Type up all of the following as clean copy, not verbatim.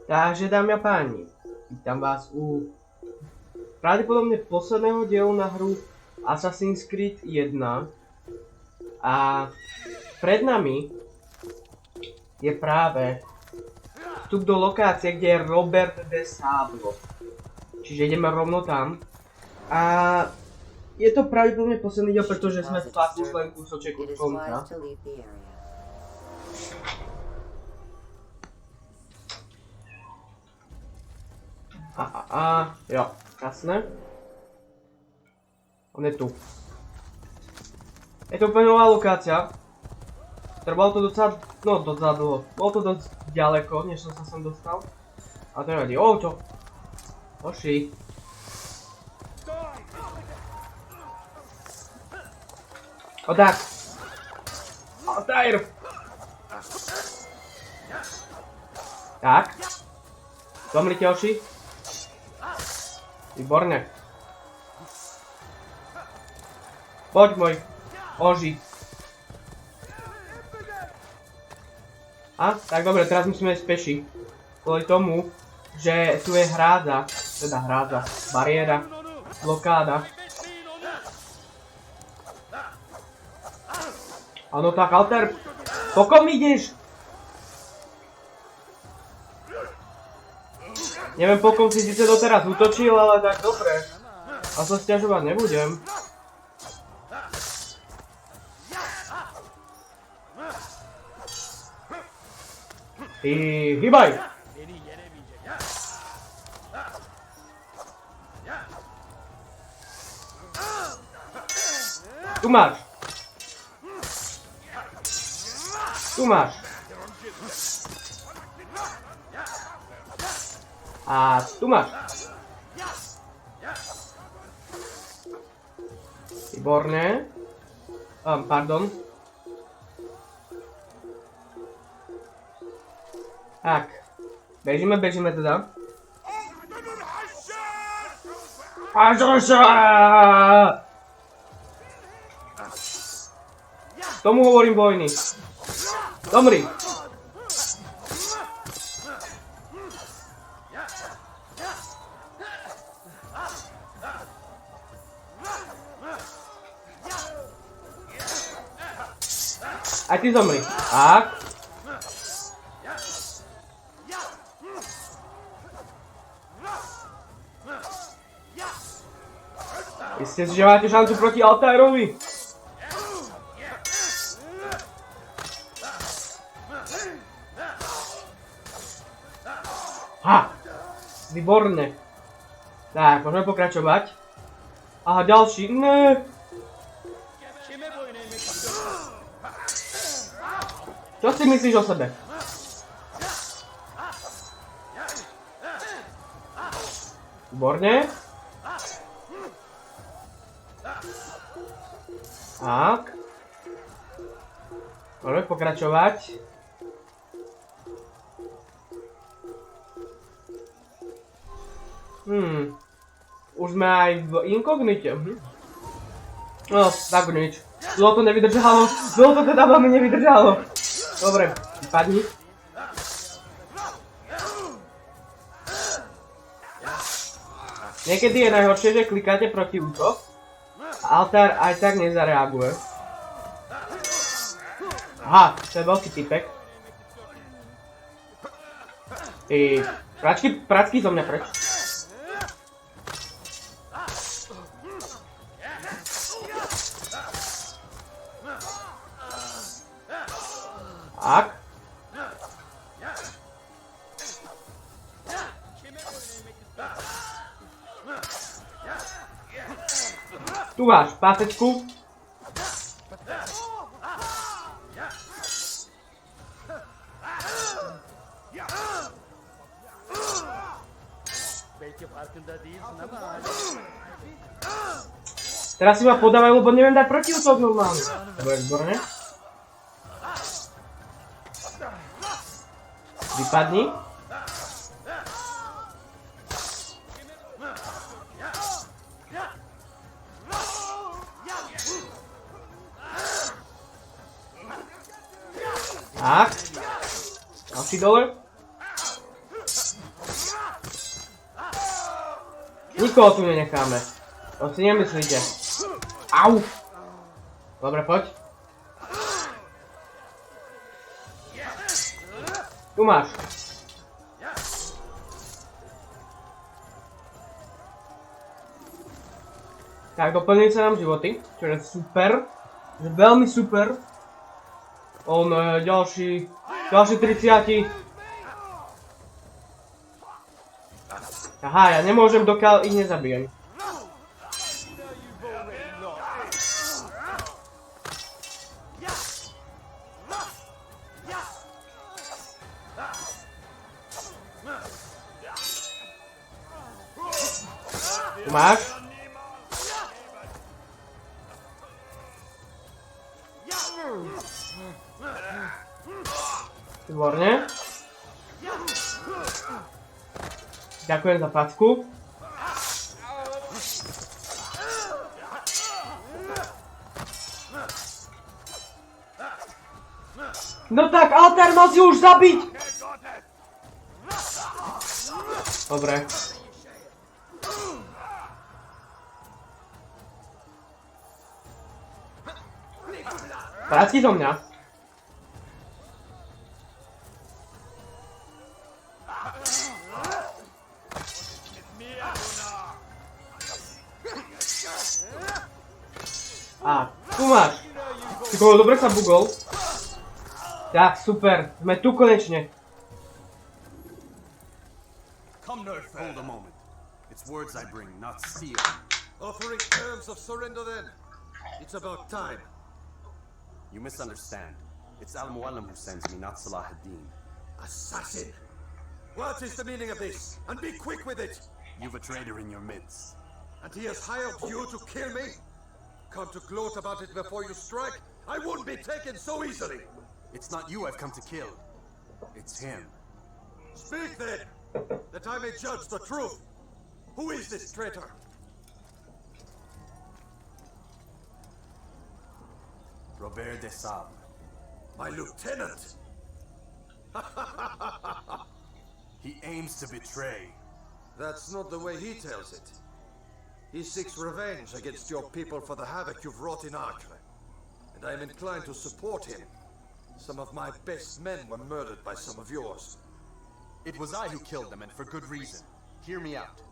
Takže dámy a páni, vítam vás u pravdepodobne posledného dielu na hru Assassin's Creed 1 a pred nami je práve vstup do lokácie, kde je Robert de Sablo. Čiže ideme rovno tam a je to pravdepodobne posledný diel, pretože sme spásli len kúsoček od konca. Jo, jasné. On je tu. Je to úplne nová lokácia. Trvalo to docela dlho. Bolo to dosť ďaleko, než som sa sem dostal. A to nevadí. Čo? Hoši. Tak. Altair. Tak. Zomrite, hoši. Výborne. Poď môj oži. Tak dobre, teraz musíme ísť peši. Kvôli tomu, že tu je hrádza, bariéra, blokáda. Áno tak, Altair, pokom ideš? Neviem, pokom si síce doteraz útočil, ale tak dobre. A sa sťažovať nebudem. Ty, hýbaj! Tu máš! Tu máš! A tu máš. Výborné. Pardon. Tak. Bežíme teda. Tomu hovorím vojny. Domri. Aj ty zomri. Tak. Myslíte si, že máte šancu proti Altairovi? Výborné. Tak, môžeme pokračovať. Aha, ďalší. Ne. Čo si myslíš o sebe? Výborne. Tak. Môžeme pokračovať. Už sme aj v inkognite. No, tak nič. Dlho to nevydržalo. Dlho to teda veľmi nevydržalo. Dobre, padni. Niekedy je najhoršie, že klikáte proti útok a Altair aj tak nezareaguje. Aha, to je veľký typek. Pračky zo mňa preč. Tak. Tu máš pásečku. Teraz si ma podávajú, lebo neviem dať protiútok normálne. To je výborné. Vypadni. Tak. Ďalší dole. Nikoho tu nenecháme. To si nemyslíte. Au! Dobre, poď. Tu máš. Tak, doplnili sa nám životy, čo je super. Veľmi super. On ďalší 30. Aha, ja nemôžem, dokiaľ ich nezabijem. Tu máš. Výborne. Ďakujem za facku. No tak, altár mal si už zabiť! Dobre. Vráti do mňa. A, tu máš. Dobre sa bugol. Tak, super. Sme tu konečne. Hold a moment. It's words I bring, not steel. Offering terms of surrender then. It's about time. You misunderstand. It's MUALIM who sends me, not Salah ad-Din. Assassin! What is the meaning of this? And be quick with it! You've a traitor in your midst. And he has hired you to kill me? Come to gloat about it before you strike? I wouldn't be taken so easily! It's not you I've come to kill. It's him. Speak then, that I may judge the truth. Who is this traitor? Roberta. My lieutenant! He aims to betray. That's not the way he tells it. He seeks revenge against your people for the havoc you've wrought in Acre. And I am inclined to support him. Some of my best men were murdered by some of yours. It was I who killed them, and for good reason. Hear me out.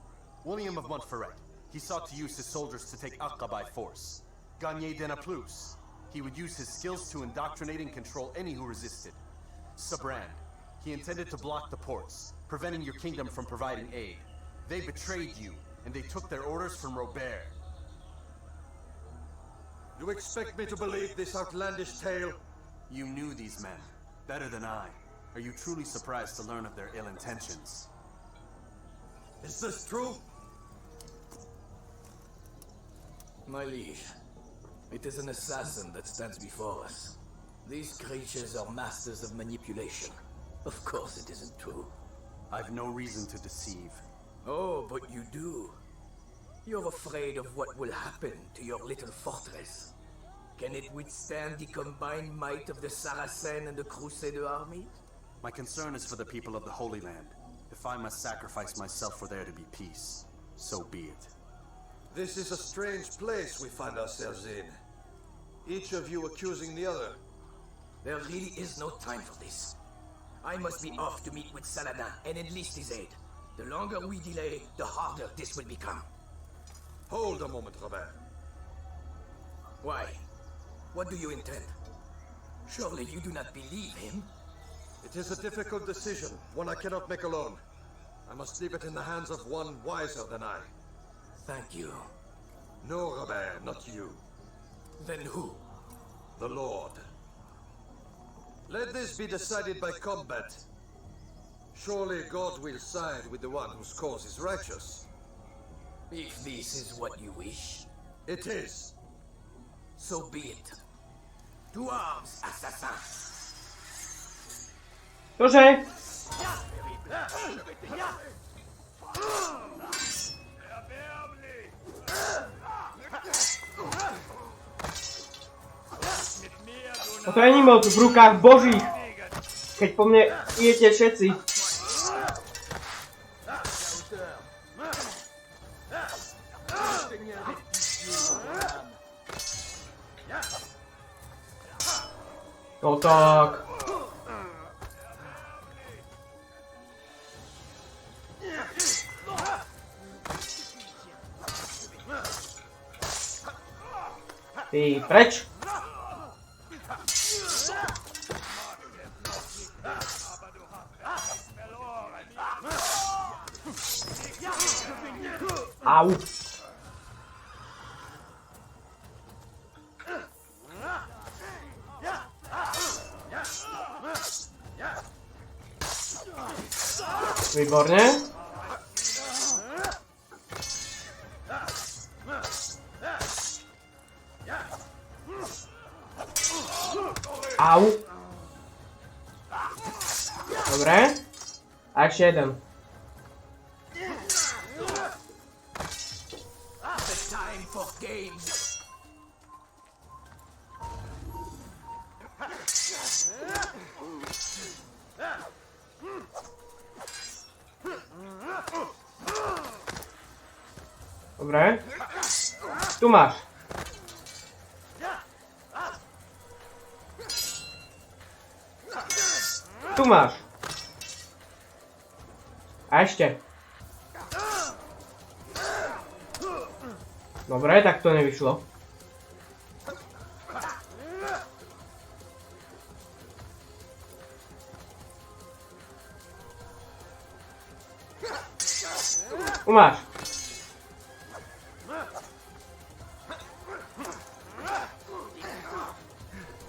William of Montferrat. He sought to use his soldiers to take Acre by force. Gagne de Naples. He would use his skills to indoctrinate and control any who resisted. Sabrand. He intended to block the ports, preventing your kingdom from providing aid. They betrayed you, and they took their orders from Robert. You expect me to believe this outlandish tale? You knew these men, better than I. Are you truly surprised to learn of their ill intentions? Is this true? My liege, it is an assassin that stands before us. These creatures are masters of manipulation. Of course it isn't true. I've no reason to deceive. Oh, but you do. You're afraid of what will happen to your little fortress. Can it withstand the combined might of the Saracen and the Crusader armies? My concern is for the people of the Holy Land. If I must sacrifice myself for there to be peace, so be it. This is a strange place we find ourselves in. Each of you accusing the other. There really is no time for this. I must be off to meet with Saladin and enlist his aid. The longer we delay, the harder this will become. Hold a moment, Robert. Why? What do you intend? Surely you do not believe him? It is a difficult decision, one I cannot make alone. I must leave it in the hands of one wiser than I. Thank you. No, Robert, not you. Then who? The Lord. Let this be decided by combat. Surely God will side with the one whose cause is righteous. If this is what you wish, It is. so be it. To arms, assassin! Cože? Toto je moc v rukách božích, keď po mne idete všetci. No tak. Ty preč. Au. Výborne. Au. Dobre. A ešte jeden. Dobre. Tu máš. Tu máš. A ešte. Dobre, tak to nevyšlo. Tu máš.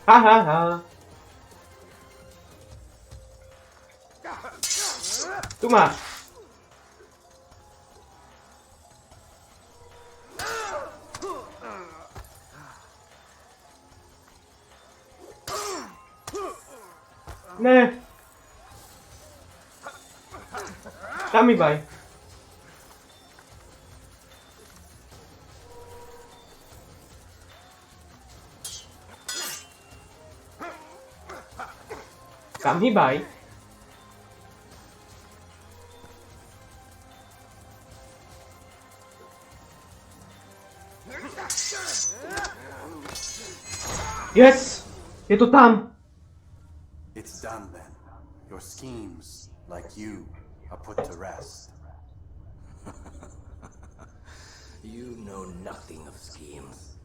Ha ha ha. Tu máš. Ne. Tam ibaj. Tam hýbaj. Yes! Je to tam! It's done then. Your schemes, like you, are put to rest. You know nothing of schemes.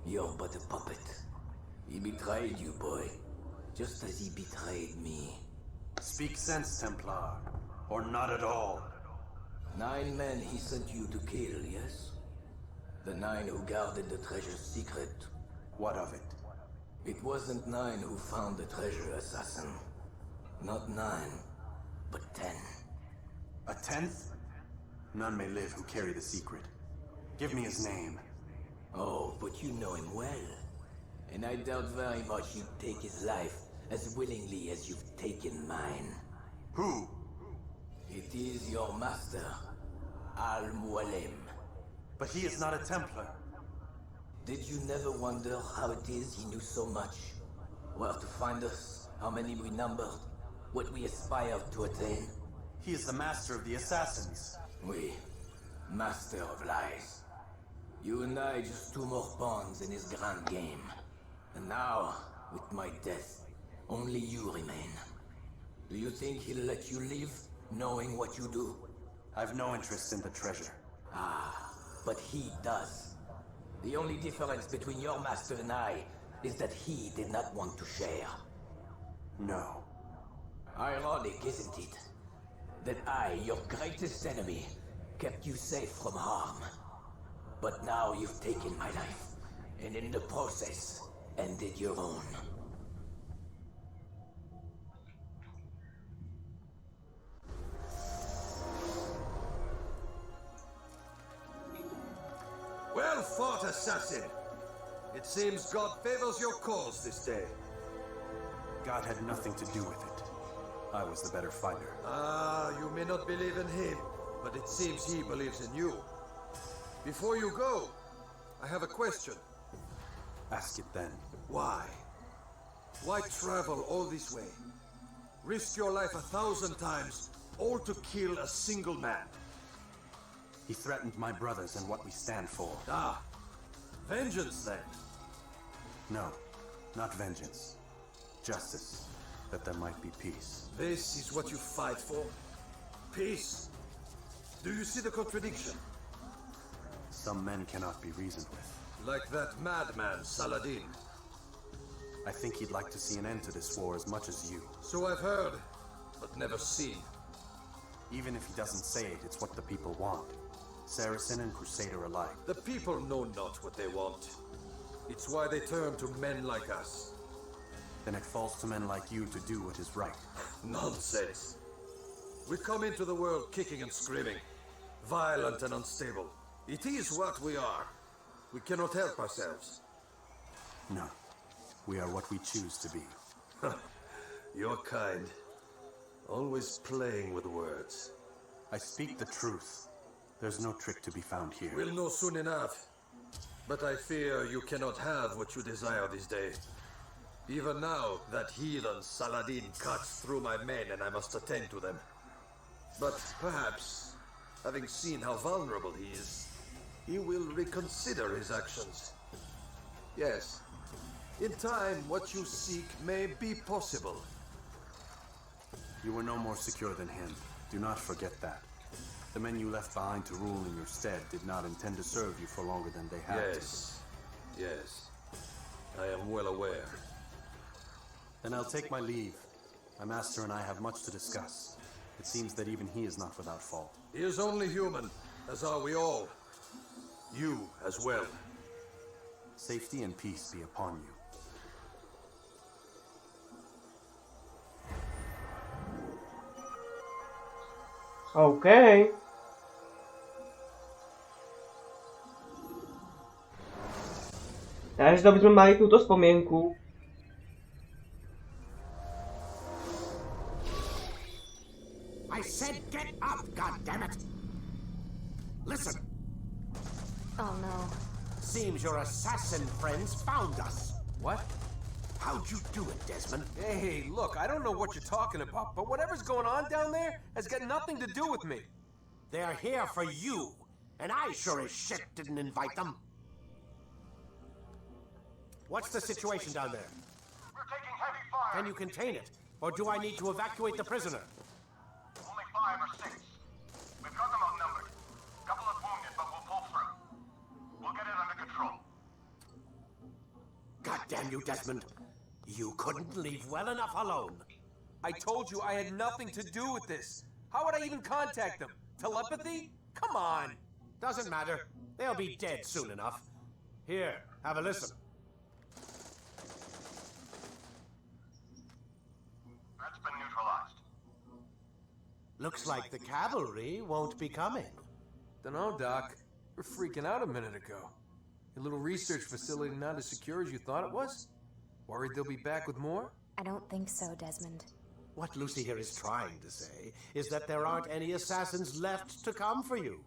You're but a puppet. He betrayed you, boy. Just as he betrayed me. Speak sense, Templar. Or not at all. 9 men he sent you to kill, yes? The 9 who guarded the treasure's secret. What of it? It wasn't 9 who found the treasure, assassin. Not 9, but 10. A 10th? None may live who carry the secret. Give me his name. Oh, but you know him well. And I doubt very much you'd take his life as willingly as you've taken mine. Who? It is your master, MUALIM. But he is not a Templar. Did you never wonder how it is he knew so much? Where to find us, how many we numbered, what we aspired to attain? He is the master of the assassins. We, master of lies. You and I just 2 more pawns in his grand game. And now, with my death, only you remain. Do you think he'll let you live, knowing what you do? I've no interest in the treasure. Ah, but he does. The only difference between your master and I is that he did not want to share. No. Ironic, isn't it? That I, your greatest enemy, kept you safe from harm. But now you've taken my life, and in the process, ended your own. Well fought, assassin. It seems God favors your cause this day. God had nothing to do with it. I was the better fighter. Ah, you may not believe in him, but it seems he believes in you. Before you go, I have a question. Ask it then. Why? Why travel all this way? Risk your life 1,000 times, all to kill a single man. He threatened my brothers and what we stand for. Ah, vengeance then. No, not vengeance. Justice, that there might be peace. This is what you fight for? Peace? Do you see the contradiction? Some men cannot be reasoned with. Like that madman, Saladin. I think he'd like to see an end to this war as much as you. So I've heard, but never seen. Even if he doesn't say it, it's what the people want. Saracen and Crusader alike. The people know not what they want. It's why they turn to men like us. Then it falls to men like you to do what is right. Nonsense. We come into the world kicking and screaming, violent and unstable. It is what we are. We cannot help ourselves. No, we are what we choose to be. You're kind. Always playing with words. I speak the truth. There's no trick to be found here. We'll know soon enough. But I fear you cannot have what you desire this day. Even now, that heathen Saladin cuts through my men and I must attend to them. But perhaps, having seen how vulnerable he is, he will reconsider his actions. Yes, in time what you seek may be possible. You were no more secure than him. Do not forget that. The men you left behind to rule in your stead did not intend to serve you for longer than they had to. Yes. I am well aware. Then I'll take my leave. My master and I have much to discuss. It seems that even he is not without fault. He is only human, as are we all. You as well. Safety and peace be upon you. OK. Takže to by sme mali túto spomienku. I said get up, goddammit! Listen. Oh no. Seems your assassin friends found us. What? How'd you do it, Desmond? Hey, look, I don't know what you're talking about, but whatever's going on down there has got nothing to do with me. They're here for you, and I sure as shit didn't invite them. What's the situation down there? We're taking heavy fire. Can you contain it, or do I need to evacuate the prisoner? Only 5 or 6. We've got them outnumbered. Couple of wounded, but we'll pull through. We'll get it under control. God damn you, Desmond. You couldn't leave well enough alone. I told you I had nothing to do with this. How would I even contact them? Telepathy? Come on. Doesn't matter. They'll be dead soon enough. Here, have a listen. That's been neutralized. Looks like the cavalry won't be coming. Dunno, Doc. We're freaking out a minute ago. Your little research facility not as secure as you thought it was? Worried they'll be back with more? I don't think so, Desmond. What Lucy here is trying to say is that there aren't any assassins left to come for you.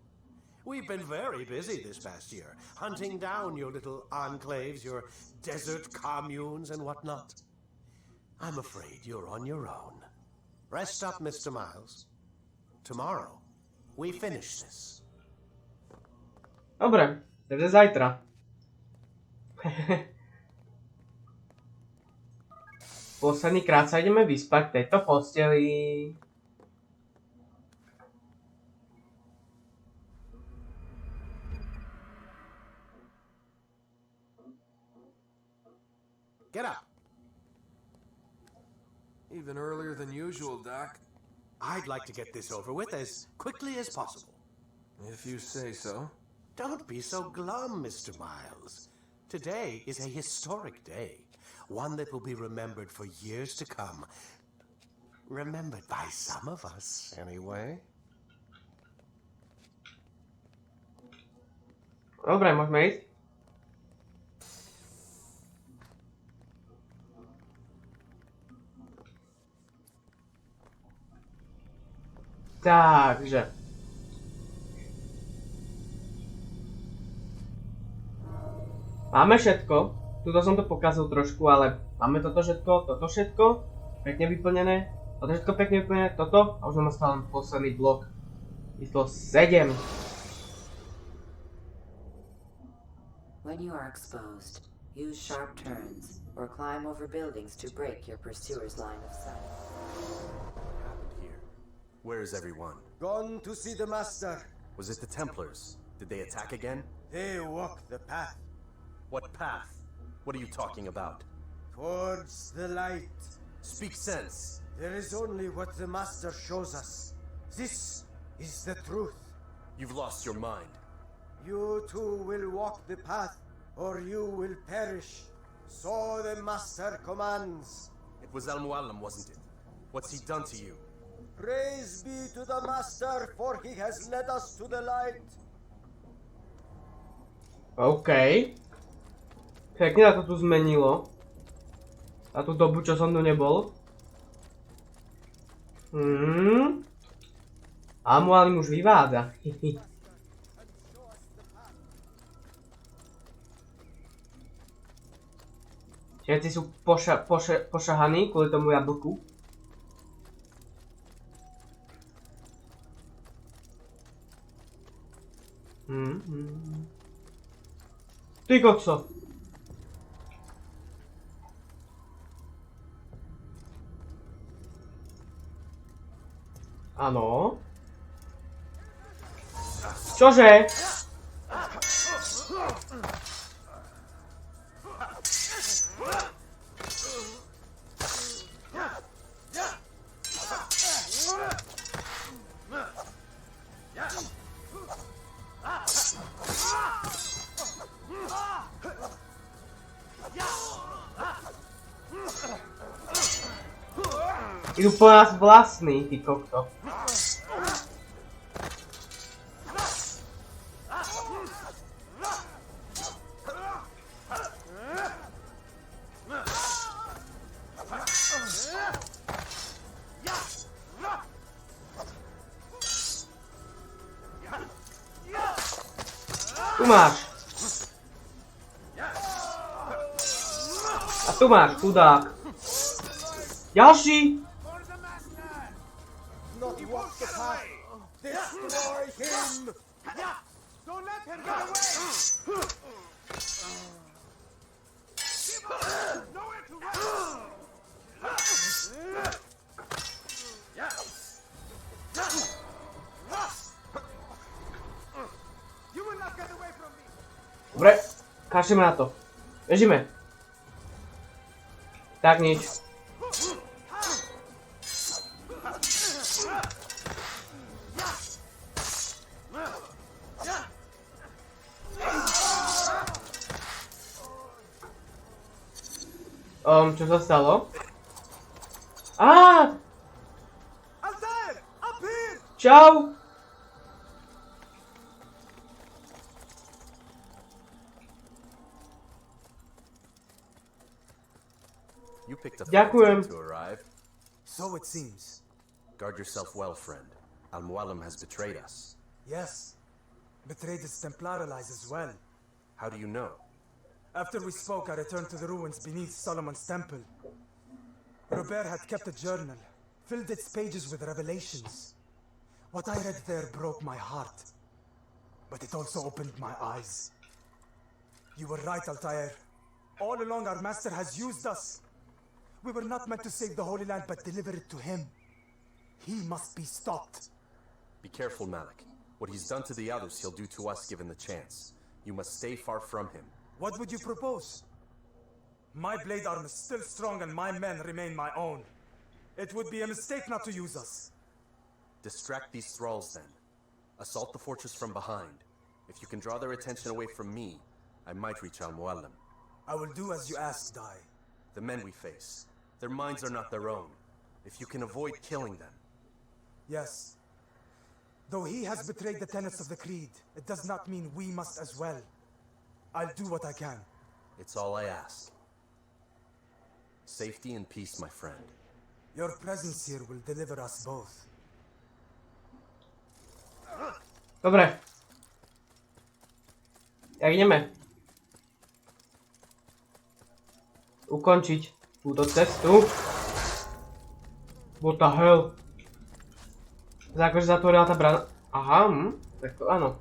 We've been very busy this past year, hunting down your little enclaves, your desert communes and whatnot. I'm afraid you're on your own. Rest up, Mr. Miles. Tomorrow, we finish this. Dobre, takže zajtra. Posledný krát sa ideme vyspať v tejto posteli. Get up. Even earlier than usual, Doc. I'd like to get this over with as quickly as possible. If you say so. Don't be so glum, Mr. Miles. Today is a historic day. One that will be remembered for years to come. Remembered by some of us, anyway. Dobre, môžeme ísť. Takže. Máme všetko. Tuto som to pokazil trošku, ale máme toto všetko pekne vyplnené, toto všetko pekne vyplnené, toto a už nám ostal len posledný blok. Číslo 7. When you are exposed, use sharp turns or climb over buildings to break your pursuer's line of sight. What happened here? Where is everyone? Gone to see the master. Was it the Templars? Did they attack again? They walk the path What path? What are you talking about? towards the light. Speak sense. There is only what the master shows us. This is the truth. You've lost your mind. You too will walk the path, or you will perish. So the master commands. It was MUALIM, wasn't it? What's he done to you? Praise be to the master, for he has led us to the light. OK. Pekne sa to tu zmenilo. Na tú dobu, čo som tu nebol. A MUALIM už vyvádza. Všetci sú pošahaní kvôli tomu jablku. Ty kokso. Áno. Čože? Idú po nás vlastní, ty kokto. Tu máš. A tu máš, chudák. Ďalší. Not walk the path. Destroy him. Don't let him get away! Nowhere to run! You will not get away from me! Dobre, kašleme na to. Bežíme. Tak nič. Čo sa stalo? Čau! You picked a Ďakujem. to arrive. So it seems. Guard yourself well, friend. MUALIM has betrayed us. Yes. Betrayed its Templar allies as well. How do you know? After we spoke, I returned to the ruins beneath Solomon's temple. Roberta had kept a journal, filled its pages with revelations. What I read there broke my heart, but it also opened my eyes. You were right, Altair. All along, our master has used us. We were not meant to save the Holy Land, but deliver it to him. He must be stopped. Be careful, Malik. What he's done to the others, he'll do to us given the chance. You must stay far from him. What would you propose? My blade arm is still strong and my men remain my own. It would be a mistake not to use us. Distract these thralls, then. Assault the fortress from behind. If you can draw their attention away from me, I might reach MUALIM. I will do as you ask, Dai. The men we face, their minds are not their own. If you can avoid killing them. Yes. Though he has betrayed the tenets of the Creed, it does not mean we must as well. I'll do what I can. It's all I ask. Safety and peace, my friend. Your presence here will deliver us both. Dobre. Jak ideme? Ukončiť túto cestu. What the hell? Akože zatvorila tá brána. Aha, tak to áno.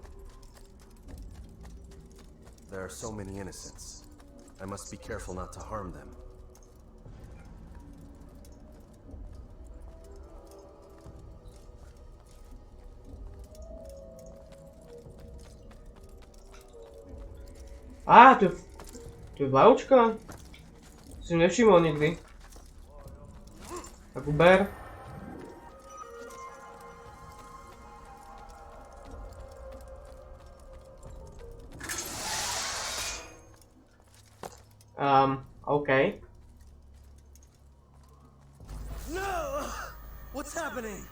There are so many innocents. I must be careful not to harm them. Á, tu je vlajočka? Si nevšimol nikdy. Tak uber. Okay. No! What's happening?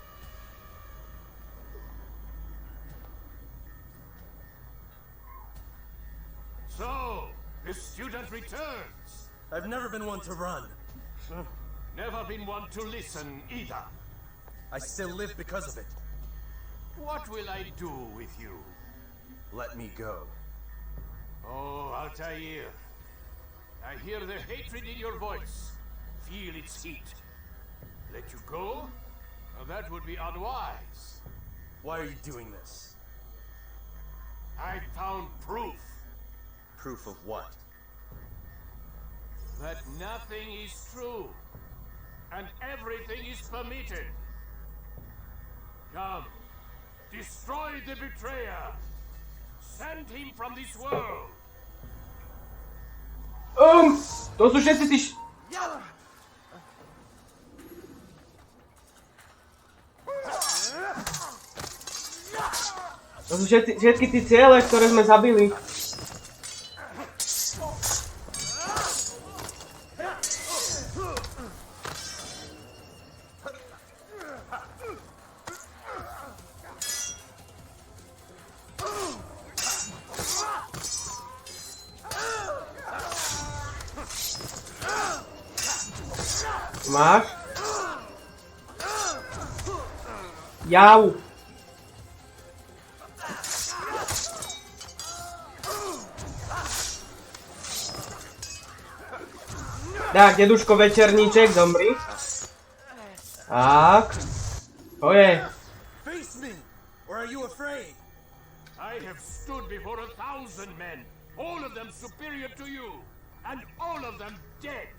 So, the student returns. I've never been one to run. Never been one to listen either. I still live because of it. What will I do with you? Let me go. Oh, Altair. I hear the hatred in your voice. Feel its heat. Let you go? Well, that would be unwise. Why are you doing this? I found proof Proof of what? that nothing is true and everything is permitted. Come, destroy the betrayer. Send him from this world. To sú všetci tí... To sú všetky tí ciele, ktoré sme zabili. Máš? Jau. Tak, deduško večerníček, zomri. Tak. To je. Face me, or are you afraid? I have stood before 1,000 men, all of them superior to you, and all of them dead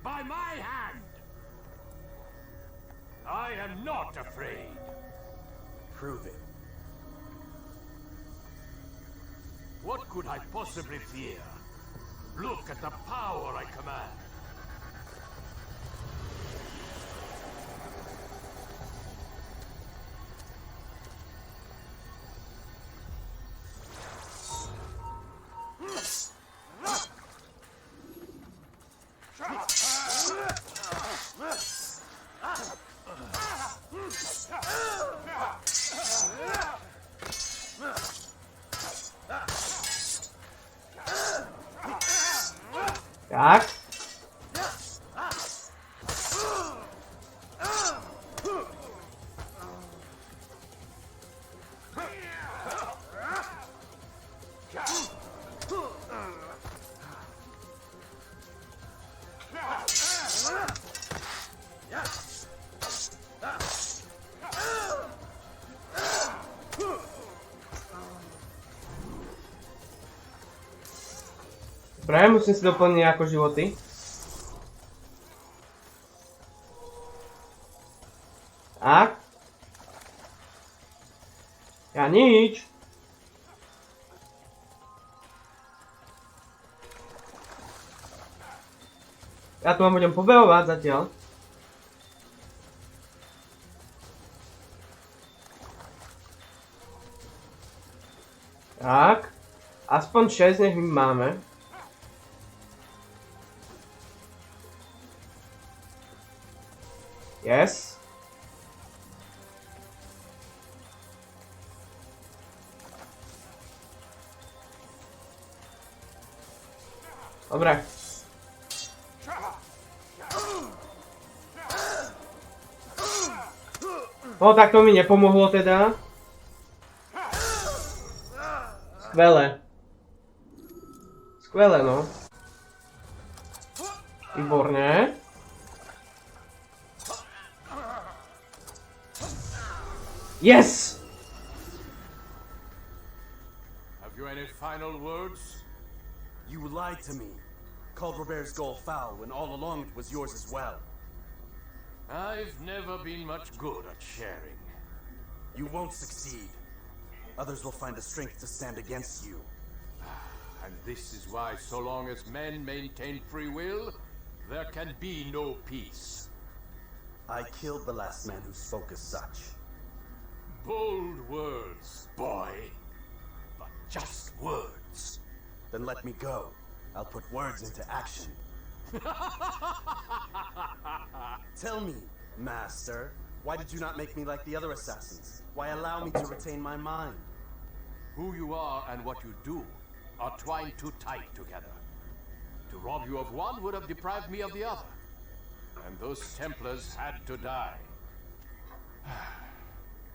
by my hand. I am not afraid. Prove it. What could I possibly fear? Look at the power I command. Tak. Dobre, musím si doplniť nejako životy. Tak. Ja nič. Ja tu vám budem pobehovať zatiaľ. Tak. Aspoň 6 nech my máme. Yes. Dobre. No tak to mi nepomohlo teda. Skvelé. Skvelé, no. Výborné. Yes! Have you any final words? You lied to me. Called Robert's goal foul when all along it was yours as well. I've never been much good at sharing. You won't succeed. Others will find the strength to stand against you. And this is why, so long as men maintain free will, there can be no peace. I killed the last man who spoke as such. Bold words, boy. But just words. Then let me go. I'll put words into action. Tell me, Master, why did you not make me like the other assassins? Why allow me to retain my mind? Who you are and what you do are twined too tight together. To rob you of one would have deprived me of the other. And those Templars had to die.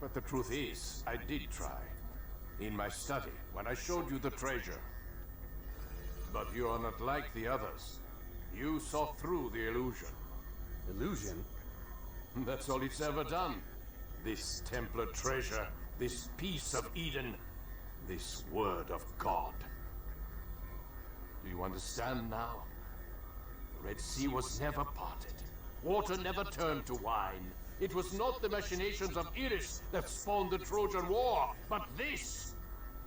But the truth is, I did try. In my study, when I showed you the treasure. But you are not like the others. You saw through the illusion. Illusion? That's all it's ever done. This Templar treasure, this piece of Eden, this word of God. Do you understand now? The Red Sea was never parted. Water never turned to wine. It was not the machinations of Iris that spawned the Trojan War, but this!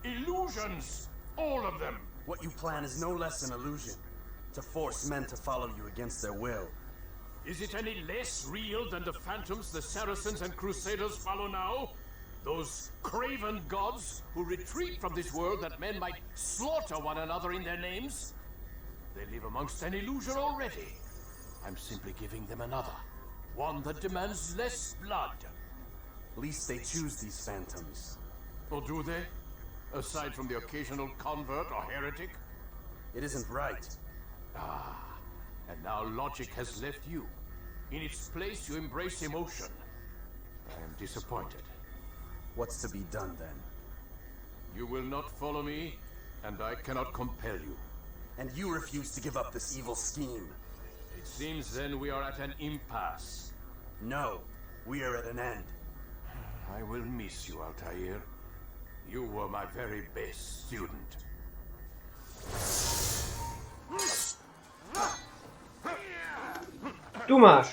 Illusions! All of them! What you plan is no less an illusion. To force men to follow you against their will. Is it any less real than the phantoms the Saracens and Crusaders follow now? Those craven gods who retreat from this world that men might slaughter one another in their names? They live amongst an illusion already. I'm simply giving them another. One that demands less blood. At least they choose these phantoms. Or do they? Aside from the occasional convert or heretic? It isn't right. Ah, and now logic has left you. In its place, you embrace emotion. I am disappointed. What's to be done, then? You will not follow me, and I cannot compel you. And you refuse to give up this evil scheme. It seems then we are at an impasse. No, we are at an end. I will miss you, Altair. You were my very best student. Tu máš.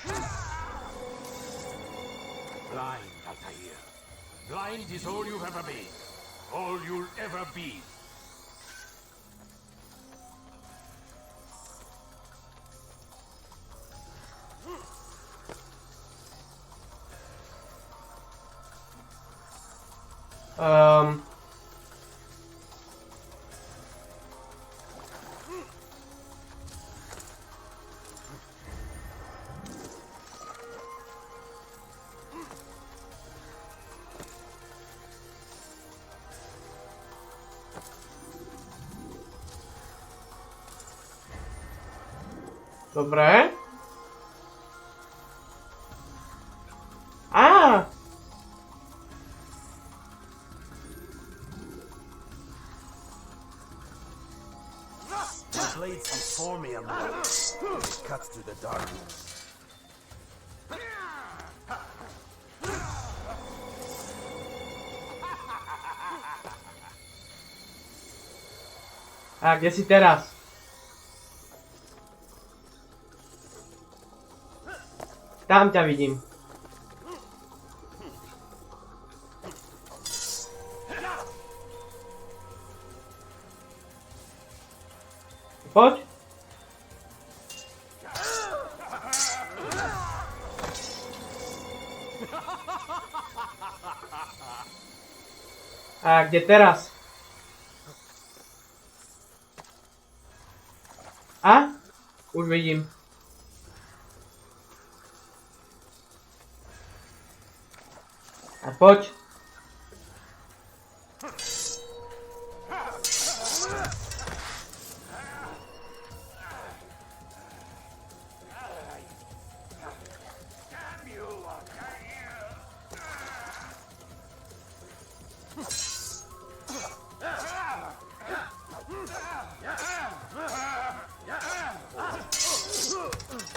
Blind, Altair. Blind is all you've ever been. All you'll ever be. Dobre. Á! The blades before me, Amor. It cuts through the darkness. A kde si teraz? Tam ťa vidím. Poď. A kde teraz? A? Už vidím. A poď.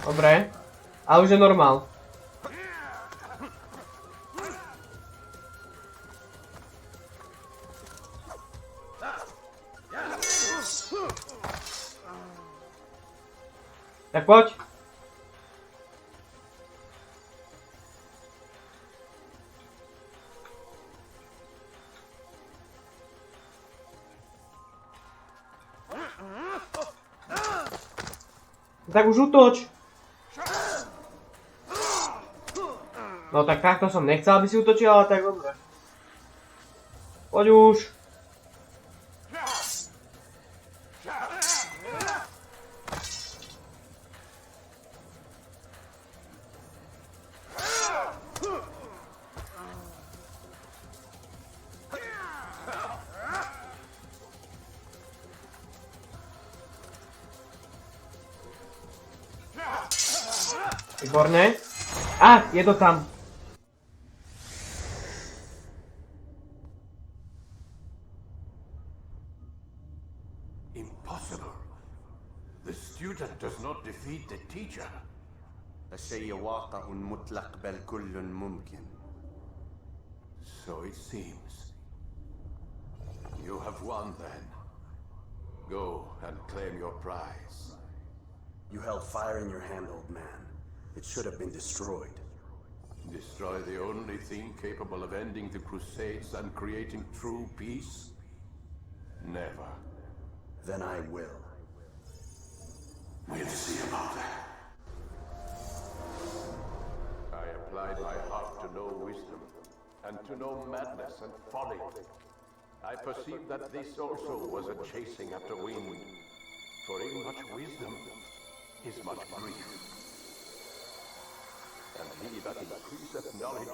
Dobre, ale už je normál. Tak poď. Tak už útoč. No tak takto som nechcel, aby si útočil, ale tak dobre. Poď už. Výborné. Je to tam. Impossible. The student does not defeat the teacher. الشيء واقع مطلق بل كل ممكن. So it seems. You have won then. Go and claim your prize. You held fire in your hand, old man. It should have been destroyed. Destroy the only thing capable of ending the Crusades and creating true peace? Never. Then I will. We'll see about that. I applied my heart to know wisdom, and to know madness and folly. I perceived that this also was a chasing after wind, for in much wisdom is much grief. And he that increaseth knowledge,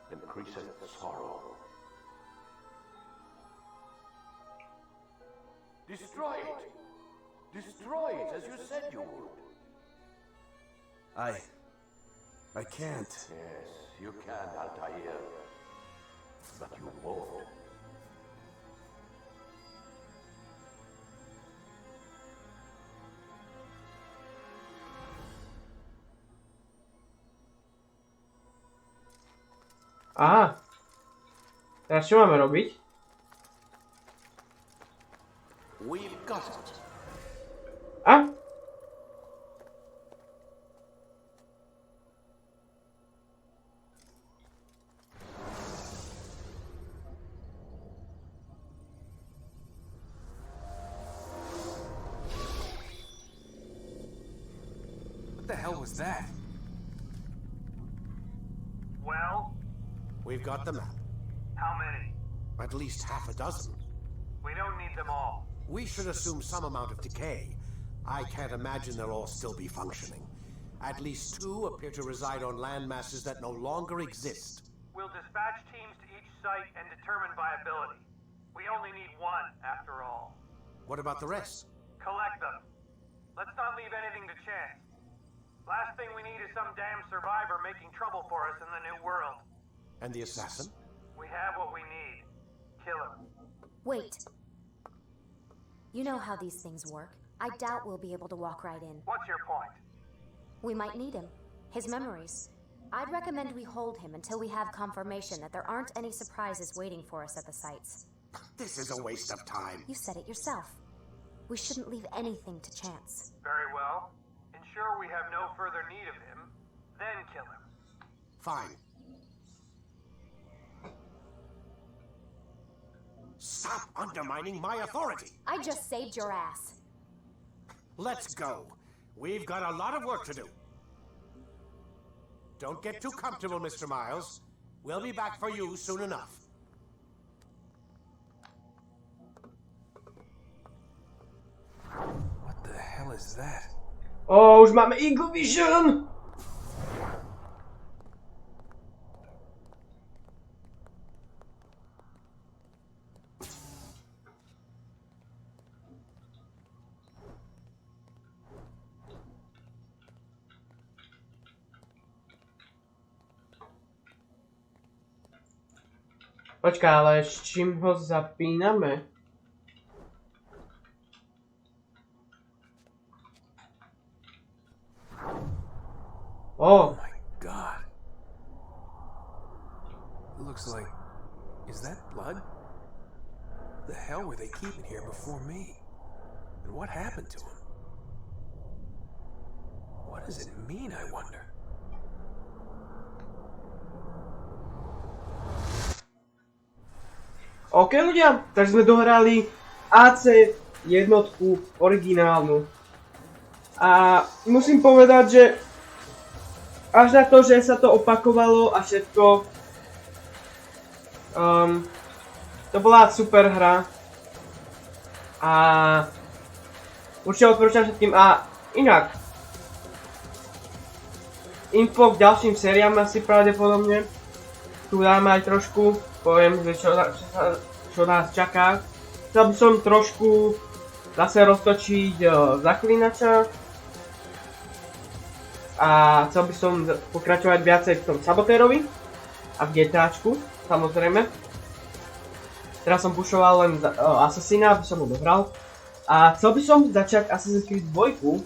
increaseth sorrow. Destroy it! Destroy it, as you said you would. I can't. Yes, you can, Altair. But you won't. Teraz čo máme robiť? We've got it. What the hell was that? Well? We've got the map. How many? At least half a dozen. We don't need them all. We should assume some amount of decay. I can't imagine they'll all still be functioning. At least 2 appear to reside on land masses that no longer exist. We'll dispatch teams to each site and determine viability. We only need 1, after all. What about the rest? Collect them. Let's not leave anything to chance. Last thing we need is some damn survivor making trouble for us in the new world. And the assassin? We have what we need. Kill him. Wait. You know how these things work. I doubt we'll be able to walk right in. What's your point? We might need him. His memories. I'd recommend we hold him until we have confirmation that there aren't any surprises waiting for us at the sites. This is a waste of time. You said it yourself. We shouldn't leave anything to chance. Very well. Ensure we have no further need of him, then kill him. Fine. Stop undermining my authority! I just saved your ass. Let's go. We've got a lot of work to do. Don't get too comfortable, Mr. Miles. We'll be back for you soon enough. What the hell is that? Už máme Eagle Vision! Počkaj, ale s čím ho zapíname? Oh my god. It looks like... Is that blood? What the hell were they keeping here before me? And what happened to him? What does it mean, I wonder? OK ľudia, takže sme dohrali AC jednotku originálnu. A musím povedať, že až na to, že sa to opakovalo a všetko, to bola super hra. A určite odporúčam všetkým. A inak, info k ďalším sériám asi pravdepodobne. Tu dáme aj trošku, poviem, že čo nás čaká. Chcel by som trošku zase roztočiť zaklinača. A chcel by som pokračovať viacej v tom sabotérovi a v GTAčku, samozrejme. Teraz som pušoval len Assassina, aby som ho dohral. A chcel by som začať Assassin's Creed 2.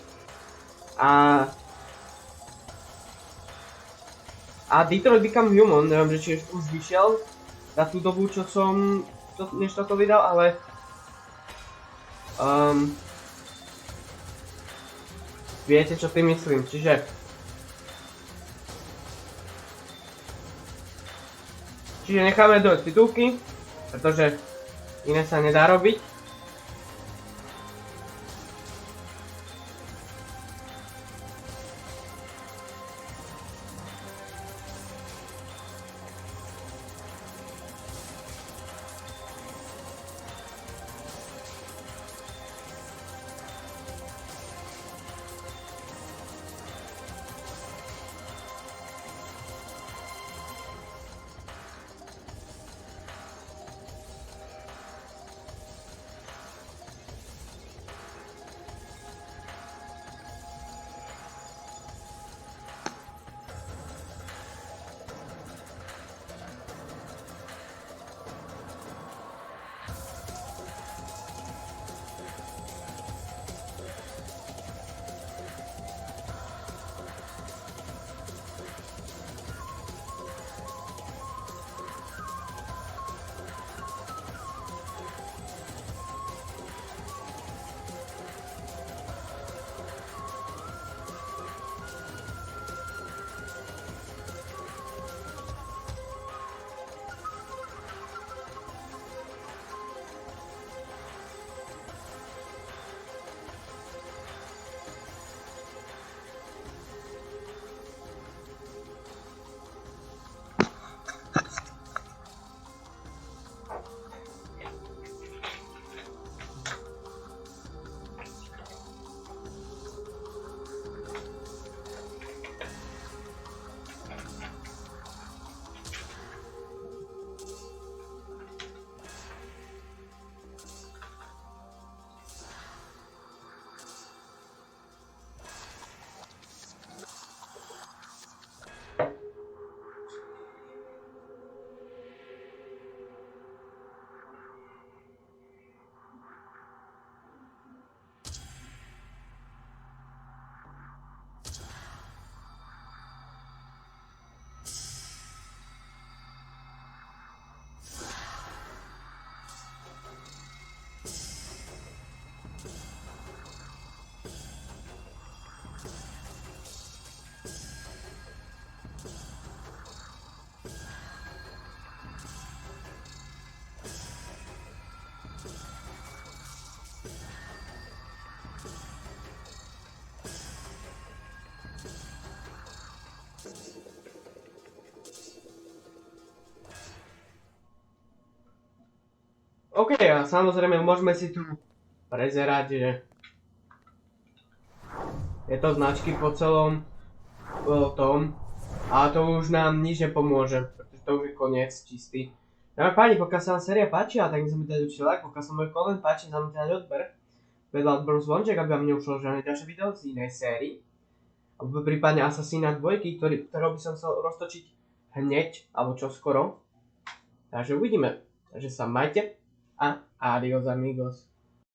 A Detroit Become Human, neviem, že či už vyšiel za tú dobu, čo som než toto vydal, ale viete, čo tým myslím, čiže necháme dojsť titulky, pretože iné sa nedá robiť. OK, a samozrejme môžeme si tu prezerať, že je to značky po celom tom, ale to už nám nič nepomôže, pretože to už je koniec čistý. Dáme páni, pokiaľ sa vám séria páčila, tak nech sa mi dať určite like, pokiaľ sa môj koment páči, sa mi dať odber, vedľa odberu zvonček, aby vám neušlo žiadne ďalšie video z inej sérii, alebo prípadne Assassina 2, ktorého by som chcel roztočiť hneď, alebo čoskoro. Takže uvidíme. Takže sa majte a adios amigos.